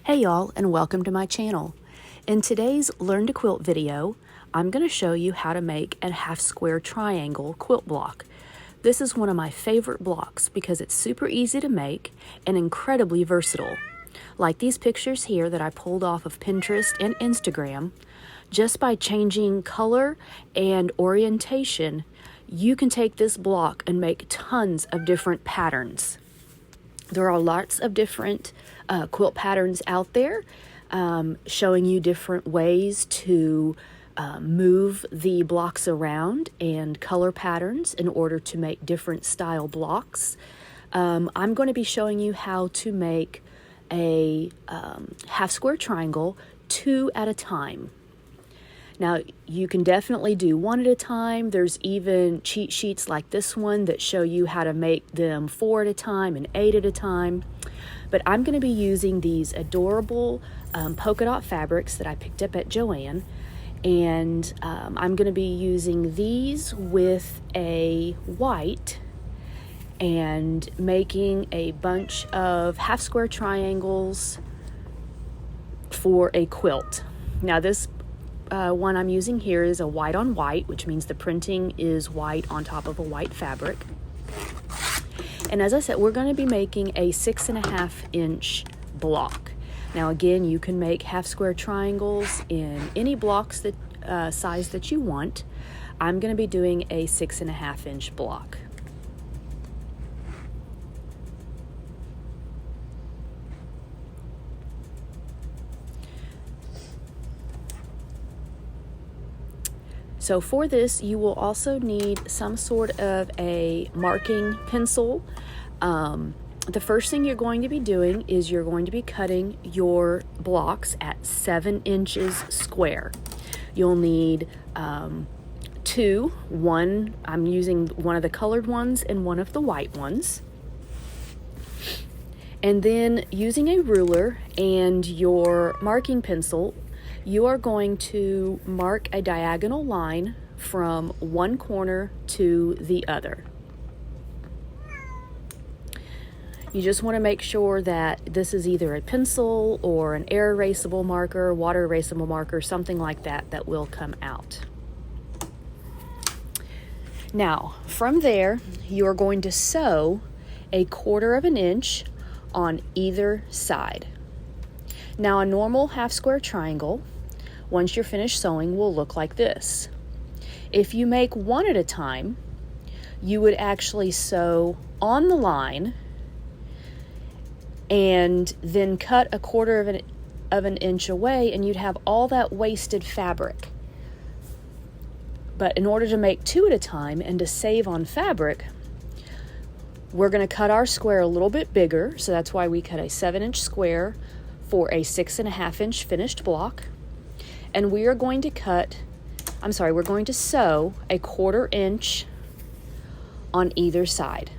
Hey y'all, and welcome to my channel. In today's Learn to Quilt video, I'm going to show you how to make a half square triangle quilt block. This is one of my favorite blocks because it's super easy to make and incredibly versatile. Like these pictures here that I pulled off of Pinterest and Instagram, just by changing color and orientation, you can take this block and make tons of different patterns. There are lots of different quilt patterns out there showing you different ways to move the blocks around and color patterns in order to make different style blocks. I'm going to be showing you how to make a half square triangle 2 at a time. Now, you can definitely do 1 at a time. There's even cheat sheets like this one that show you how to make them 4 at a time and 8 at a time. But I'm going to be using these adorable polka dot fabrics that I picked up at Joann. And I'm going to be using these with a white and making a bunch of half square triangles for a quilt. Now, this one I'm using here is a white on white, which means the printing is white on top of a white fabric. And as I said, we're going to be making a 6.5 inch block. Now again, you can make half square triangles in any blocks that size that you want. I'm going to be doing a 6.5 inch block. So for this, you will also need some sort of a marking pencil. The first thing you're going to be doing is you're going to be cutting your blocks at 7 inches square. You'll need one, I'm using one of the colored ones and one of the white ones. And then using a ruler and your marking pencil, you are going to mark a diagonal line from one corner to the other. You just want to make sure that this is either a pencil or an air erasable marker, water erasable marker, something like that that will come out. Now, from there, you are going to sew a 1/4 inch on either side. Now, a normal half square triangle, once you're finished sewing, will look like this. If you make 1 at a time, you would actually sew on the line and then cut a 1/4 of an inch away, and you'd have all that wasted fabric. But in order to make 2 at a time and to save on fabric, we're going to cut our square a little bit bigger, so that's why we cut a 7 inch square for a 6.5 inch finished block. And we are going to we're going to sew a 1/4 inch on either side.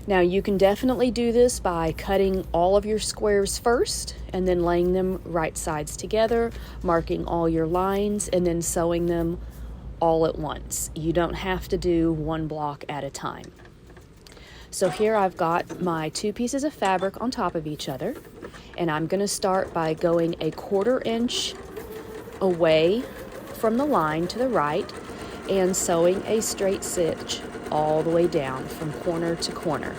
Now, you can definitely do this by cutting all of your squares first and then laying them right sides together, marking all your lines, and then sewing them all at once. You don't have to do one block at a time. So here I've got my 2 pieces of fabric on top of each other, and I'm going to start by going a 1/4 inch away from the line to the right and sewing a straight stitch all the way down from corner to corner.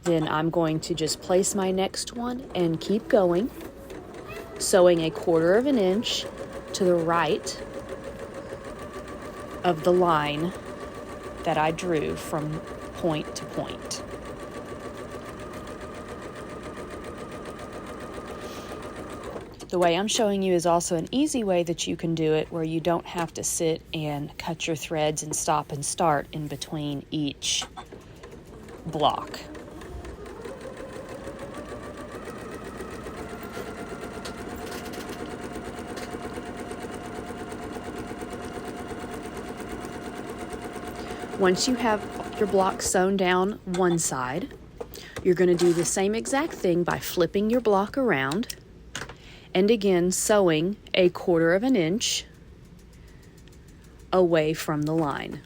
Then I'm going to just place my next one and keep going, sewing a 1/4 inch to the right of the line that I drew from point to point. The way I'm showing you is also an easy way that you can do it, where you don't have to sit and cut your threads and stop and start in between each block. Once you have your block sewn down one side, you're going to do the same exact thing by flipping your block around and again sewing a 1/4 inch away from the line.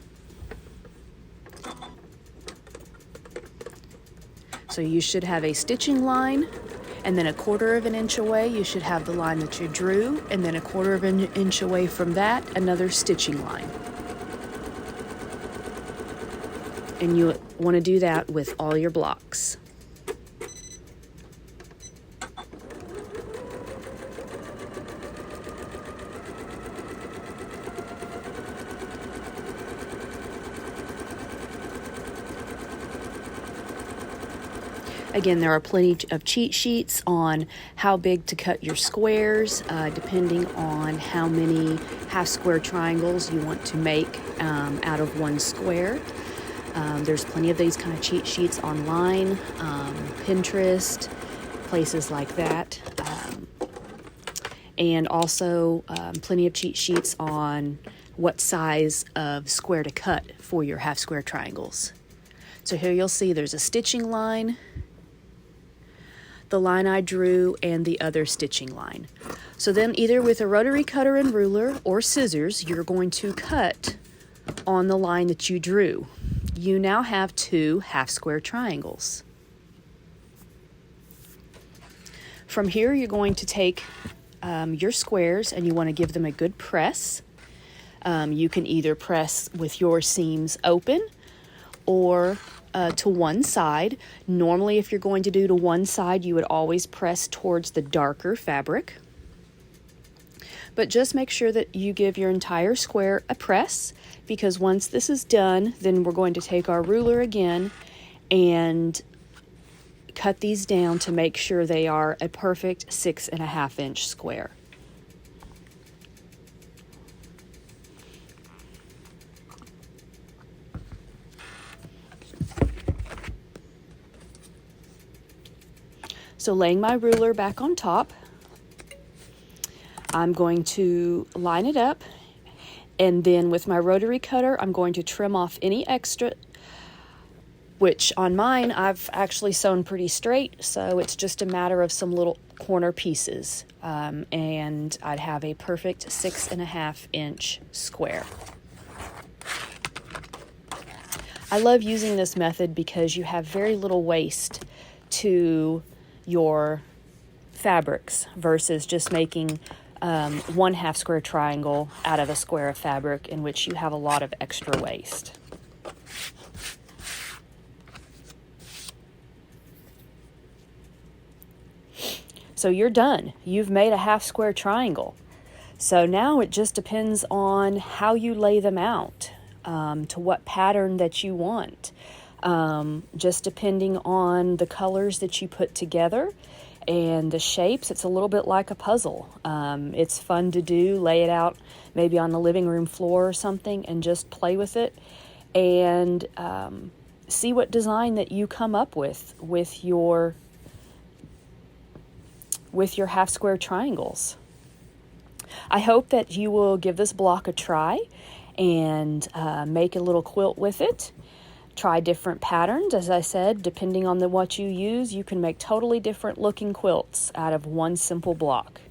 So you should have a stitching line, and then 1/4 of an inch away you should have the line that you drew, and then 1/4 of an inch away from that another stitching line. And you want to do that with all your blocks. Again, there are plenty of cheat sheets on how big to cut your squares, depending on how many half square triangles you want to make out of one square. There's plenty of these kind of cheat sheets online, Pinterest, places like that. And also plenty of cheat sheets on what size of square to cut for your half square triangles. So here you'll see there's a stitching line, the line I drew, and the other stitching line. So then either with a rotary cutter and ruler or scissors, you're going to cut on the line that you drew. You now have 2 half square triangles. From here, you're going to take your squares and you want to give them a good press. You can either press with your seams open or to one side. Normally, if you're going to do to one side, you would always press towards the darker fabric. But just make sure that you give your entire square a press, because once this is done, then we're going to take our ruler again and cut these down to make sure they are a perfect 6.5 inch square. So laying my ruler back on top, I'm going to line it up, and then with my rotary cutter, I'm going to trim off any extra, which on mine, I've actually sewn pretty straight, so it's just a matter of some little corner pieces, and I'd have a perfect 6.5 inch square. I love using this method because you have very little waste to your fabrics versus just making one half square triangle out of a square of fabric, in which you have a lot of extra waste. So you're done. You've made a half square triangle. So now it just depends on how you lay them out, to what pattern that you want. Just depending on the colors that you put together and the shapes, it's a little bit like a puzzle. It's fun to do, lay it out maybe on the living room floor or something and just play with it and see what design that you come up with your half square triangles. I hope that you will give this block a try and make a little quilt with it. Try different patterns. As I said, depending on what you use, you can make totally different looking quilts out of one simple block.